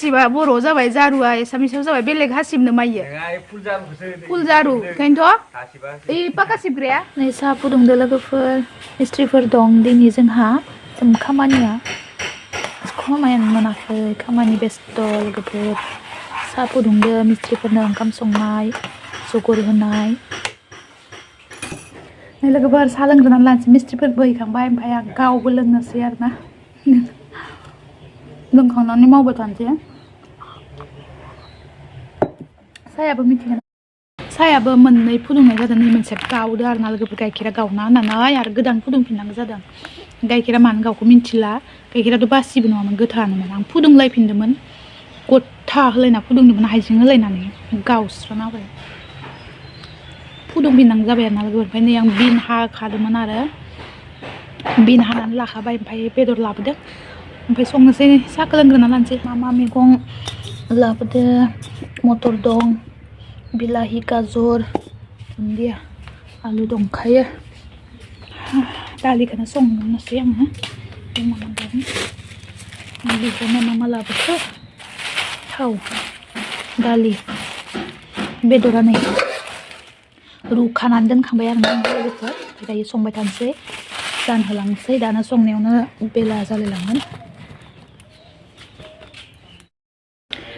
हासिबा बर' जाबाय जारुआ एसामिसाव जाबाय बेलेग हासिबनो माइयो फुल जारु ओंखायनोथ' ओइ पाका सिबग्राया नै साहा फुदुंदो लोगोफोर मिस्ट्रिफोर दं दिनै जोंहा खामानिया खामानियानो मोनाखै खामानि बेस्थ' लोगोफोर साहा फुदुंदो मिस्ट्रिफोरनो ओंखाम संनाय जगर होनाय नै लोगोफोर साहा लोंग्रोनानै लानोसै मिस्ट्रिफोरबो हैखांबाय ओमफ्राय आं गावबो लोंनोसै आरोना लोंखांनानै मावबाय थानोसै साहायाबो मिथिगोन साहायाबो मोननै फुदुंनाय जादों नै मोनसे गावदो आरोना लोगोफोर गाइखेरा गावना होननानै आरो गोदान फुदुंफिननांगौ जादों गाइखेरा मानो गावखौ मिन्थिला गाइखेराथ' बासिबो नङामोन गोथाङानोमोन आं फुदुंलायफिनदोंमोन गथा होलायना फुदुंदोंमोन हाइजें होलायनानै गावस्राना होबाय फुदुंफिननांगौ जाबाय आरोना लोगोफोर ओमफ्राय नै आं बिन हाखादोंमोन आरो बिन हानानै लाखाबाय ओमफ्राय बेदर लाबोदों ओमफ्राय संनोसै साहाखौ लोंग्रोना लानोसै मा मैगं लाबोदो मटर दं बिलाहि गाजर दुन्दिया आलु दंखायो दालिखौनो संनोसै आङो बेखौनो मा लाबोखो थाव दालि बेदरा नै रुखानानै दोनखांबाय आरो लोगोफोर दायो संबाय थानोसै जानहोलांनोसै दाना संनायावनो बेला जालायलांगोन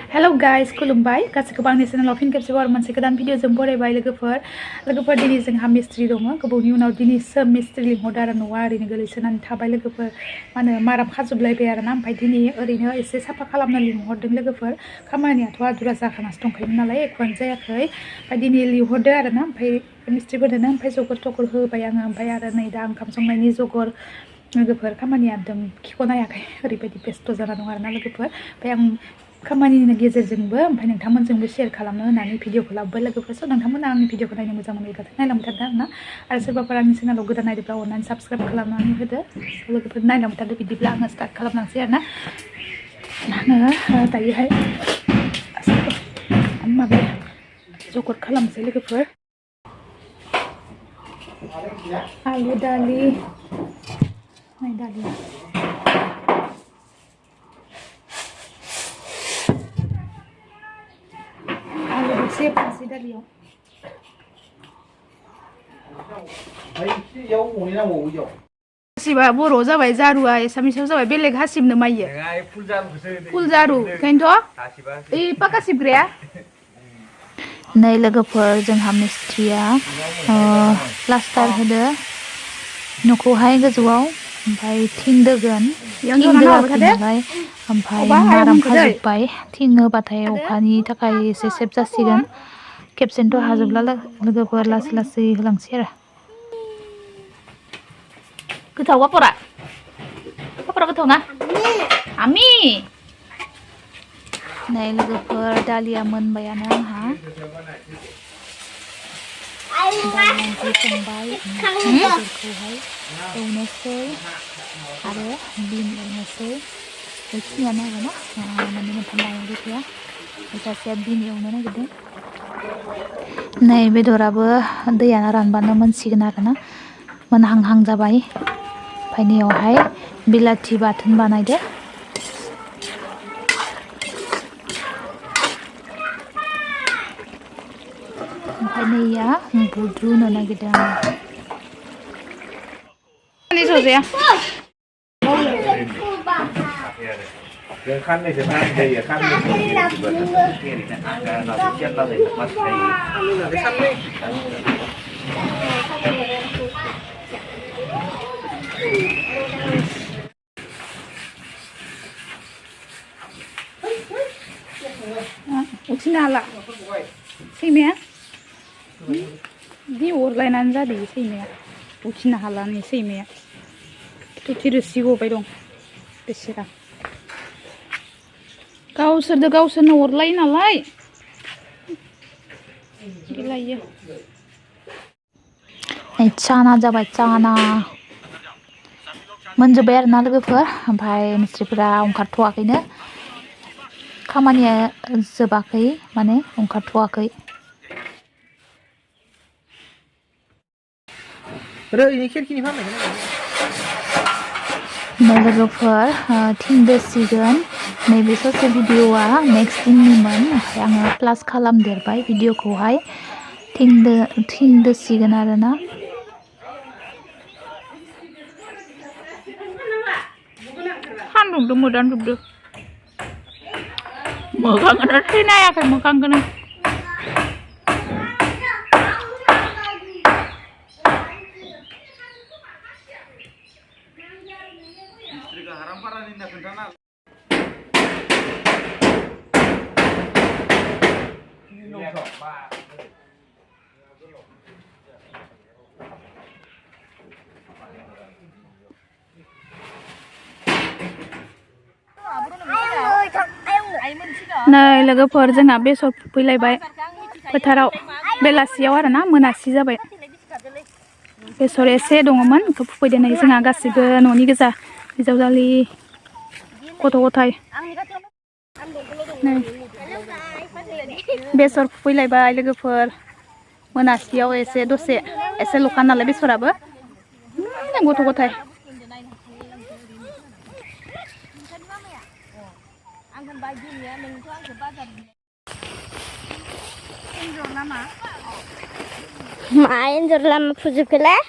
हेलो गाइस खुलुमबाय गासैखौबो आंनि चेनेलाव फिन खेबसेबाव आरो मोनसे गोदान भिडिअजों बरायबाय लोगोफोर दिनै जोंहा मिस्ट्रि दङ गोबावनि उनाव दिनैसो मिस्ट्रि लिंहरदों आरो न'आ ओरैनो गोलैसोनानै थाबाय लोगोफोर मा होनो माराम खाजोबलायबाय आरोना ओमफ्राय दिनै ओरैनो एसे साफा खालामना लिंहरदों लोगोफोर खामानियाथ' आदुरा जाखानासो दंखायोमोन नालाय एख'आनो जायाखै ओमफ्राय दिनै लिंहरदों आरोना ओमफ्राय मिस्ट्रिफोरनो ओमफ्राय जगर थगर होबाय आङो ओमफ्राय आरो नै दा ओंखाम संनायनि जगर लोगोफोर खामानिया एकदम खिख'नो हायाखै ओरैबायदि बेस्थ' जाना दं आरोना लोगोफोर ओमफ्राय आं खामानिनि गेजेरजोंबो ओमफ्राय नोंथांमोनजोंबो शेयार खालामनो होननानै भिडिअखौ लाबोबाय लोगोफोर स' नोंथांमोना आंनि भिडिअखौ नायनो मोजां मोनोब्लाथाय नायलांबाय थादो आरोना आरो सोरबाफोर आंनि चेनेलाव गोदान नायदोंब्ला अननानै साबस्क्राइब खालामनानै होदो लोगोफोर नायलांबाय थादो बिदिब्ला आङो स्टार्ट खालामलांसै आरोना आङो दायोहाय माबाया जगर खालामनोसै लोगोफोर आलु दालि नै दालि सेबनोसै दालियाव हासिबा बर' जाबाय जारुआ एसामिसाव जाबाय बेलेग हासिबनो माइयो फुल जारु ओंखायनोथ' ओइ पाका सिबग्राया नै लोगोफोर जोंहा मिस्ट्रिया प्लास्टार होदो न'खौहाय गोजौआव ओमफ्राय थिं दोगोन थिं दोआखै नालाय ओमफ्राय माराम खाजोब्बाय थिं होबाथाय अखानि थाखाय एसे सेफ जासिगोन खेबसेनोथ' हाजोबला लोगोफोर लासै लासै होलांसै आरो गोथाव पापरा गोथाव ना आमि नै लोगोफोर दालिया मोनबायानो आंहा दालि संबाय बेदरखौहाय एवनोसै आरो बिन एवनोसै बेखिनियानो आरोना मोननै मोनथाम लायो बेखौया सासेया बिन एवनो नागिरदों नै बेदराबो दैयानो रानबानो मोनसिगोन आरोना मोनहांहां जाबाय ओमफ्राय नैयावहाय बिलाथि बाथोन बानायदो ओमफ्राय नैया बुद रुनो नागिरदों उथिनो हाला सैमाया जि अरलायनानै जादों सैमाया उथिनो हाला नै सैमाया थुथि रोसि गबाय दं बेसेरा गावसोरनो अरलायो नालाय गिलायो चाना जाबाय चाना मोनजोब्बाय आरोना लोगोफोर ओमफ्राय मिस्ट्रिफोरा ओंखारथ'वाखैनो खामानिया जोबाखै माने ओंखारथ'वाखै लोगोफोर थिं दोसिगोन नैबे ससे भिडिअआ नेक्स्ट दिननिमोन ओमफ्राय आङो प्लास खालामदेरबाय भिडिअखौहाय थिनदोसिगोन आरोना सान्दुंदो मोदानजोबदो मोखांखौनो थैनायाखै मोखांखौनो नै लोगोफोर जोंहा बेसर फुफैलायबाय फोथाराव बेलासियाव आरोना मोनासि जाबाय बेसर एसे दङमोन बेखौ फुफैदों नै जोंहा गासिबो न'नि गोजा हिजावजालि गथ' गथाय नै बेसर फुफैलायबाय लोगोफोर मोनासियाव एसे दसे एसे ल'खा नालाय बेसराबो गथ' गथाय मा एन्जर लामा फोजोबखोलाय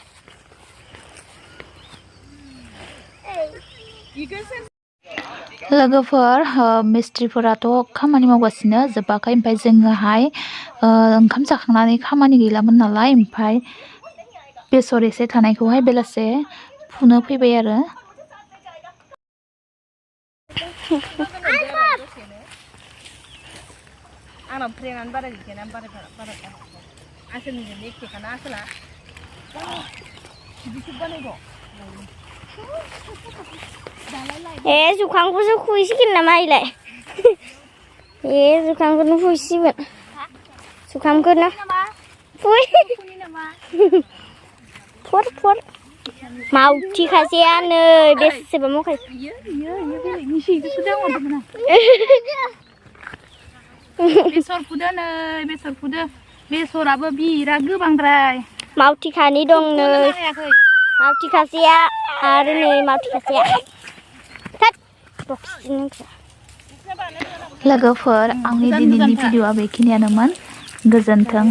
लोगोफोर मिस्ट्रिफोराथ' खामानि मावगासिनो जोबाखै ओमफ्राय जोङोहाय ओंखाम जाखांनानै खामानि गैलामोन नालाय ओमफ्राय बेसर एसे थानायखौहाय बेलासे फुनो फैबाय आरो आंनाव फ्रेनानो बारा गैखायाना बारा आसोलनिजों एखेखाना आसोला बिदिसो बानायगौ ए जुखामखौसो खुहैसिगोन नामा इलाय ए जुखामखौनो खुहैसिगोन जुखामखौनो फुय फर मावथि खासेया नै बेसेबा मावखायो बेसर फुदो नै बेसर फुदो बेसराबो बिराद गोबांद्राय मावथिखानि दं नै मावथिखासेया आरो नै मावथिखासेया लोगोफोर आंनि दिनैनि भिडिअआ बेखिनियानोमोन गोजोन्थों